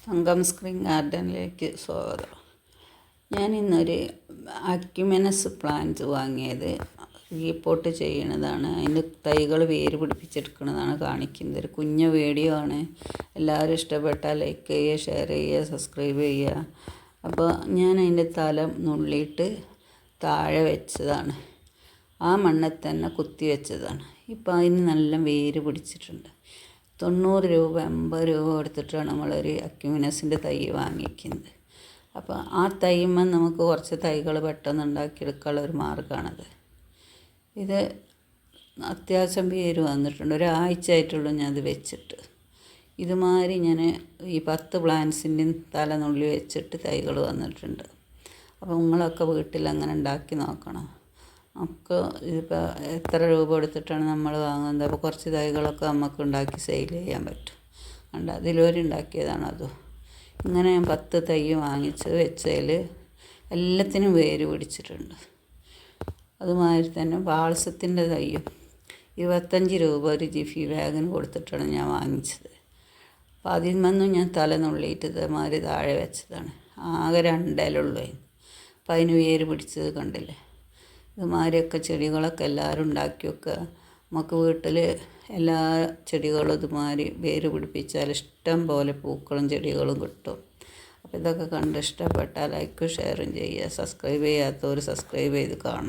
സംഗം screen ഗാർഡനിലേക്ക് സ്വാഗതം. ഞാൻ ഇന്നൊരു അക്യുമിനസ് പ്ലാന്റ് വാങ്ങിയത് റീപോട്ട് ചെയ്യണതാണ്. അതിൻ്റെ തൈകൾ വേര് പിടിപ്പിച്ചെടുക്കുന്നതാണ് കാണിക്കുന്നത്. ഒരു കുഞ്ഞ വീഡിയോ ആണ്. എല്ലാവരും ഇഷ്ടപ്പെട്ടാൽ ലൈക്ക് ചെയ്യുക, ഷെയർ ചെയ്യുക, സബ്സ്ക്രൈബ് ചെയ്യുക. അപ്പോൾ ഞാൻ അതിൻ്റെ തല നുള്ളിയിട്ട് താഴെ വെച്ചതാണ്. ആ മണ്ണിൽ തന്നെ കുത്തി വെച്ചതാണ്. ഇപ്പോൾ അതിന് നല്ല വേര് പിടിച്ചിട്ടുണ്ട്. 90 രൂപ 80 രൂപ കൊടുത്തിട്ടാണ് നമ്മളൊരു അക്യുമിനസിൻ്റെ തൈ വാങ്ങിക്കുന്നത്. അപ്പോൾ ആ തൈമ്മ നമുക്ക് കുറച്ച് തൈകൾ പെട്ടെന്ന് ഉണ്ടാക്കിയെടുക്കാനുള്ള ഒരു മാർഗ്ഗമാണത്. ഇത് അത്യാവശ്യം വേര് വന്നിട്ടുണ്ട്. ഒരാഴ്ച ആയിട്ടുള്ളൂ ഞാനത് വെച്ചിട്ട്. ഇതുമാതിരി ഞാൻ ഈ 10 പ്ലാന്റ്സിൻ്റെയും തല നുള്ളി വെച്ചിട്ട് തൈകൾ വന്നിട്ടുണ്ട്. അപ്പോൾ നിങ്ങളൊക്കെ വീട്ടിൽ അങ്ങനെ ഉണ്ടാക്കി നോക്കണം. നമുക്ക് ഇതിപ്പോൾ എത്ര രൂപ കൊടുത്തിട്ടാണ് നമ്മൾ വാങ്ങുന്നത്. അപ്പോൾ കുറച്ച് തൈകളൊക്കെ നമുക്ക് ഉണ്ടാക്കി സെയിൽ ചെയ്യാൻ പറ്റും. കണ്ട അതിലൊരുണ്ടാക്കിയതാണ് അതും. ഇങ്ങനെ ഞാൻ 10 തൈ വാങ്ങിച്ച് വെച്ചതിൽ എല്ലാത്തിനും വേര് പിടിച്ചിട്ടുണ്ട്. അതുമാതിരി തന്നെ ബാൾസത്തിൻ്റെ തൈയും 25 രൂപ ഒരു ജിഫി ബാഗിന് കൊടുത്തിട്ടാണ് ഞാൻ വാങ്ങിച്ചത്. അപ്പോൾ അതിൽ നിന്നും ഞാൻ തല നുള്ളിയിട്ട് ഇതേമാതിരി താഴെ വെച്ചതാണ്. ആകെ 2 ഇലയുള്ളൂ. അപ്പോൾ അതിന് വേര് പിടിച്ചത് കണ്ടില്ലേ. ഇതുമാതിരിയൊക്കെ ചെടികളൊക്കെ എല്ലാവരും ഉണ്ടാക്കി വെക്കുക. നമുക്ക് വീട്ടിൽ എല്ലാ ചെടികളും ഇതുമാതിരി വേര് പിടിപ്പിച്ചാൽ ഇഷ്ടം പോലെ പൂക്കളും ചെടികളും കിട്ടും. അപ്പോൾ ഇതൊക്കെ കണ്ട് ഇഷ്ടപ്പെട്ടാൽ ലൈക്കും ഷെയറും ചെയ്യുക. സബ്സ്ക്രൈബ് ചെയ്യാത്തവർ സബ്സ്ക്രൈബ് ചെയ്ത് കാണും.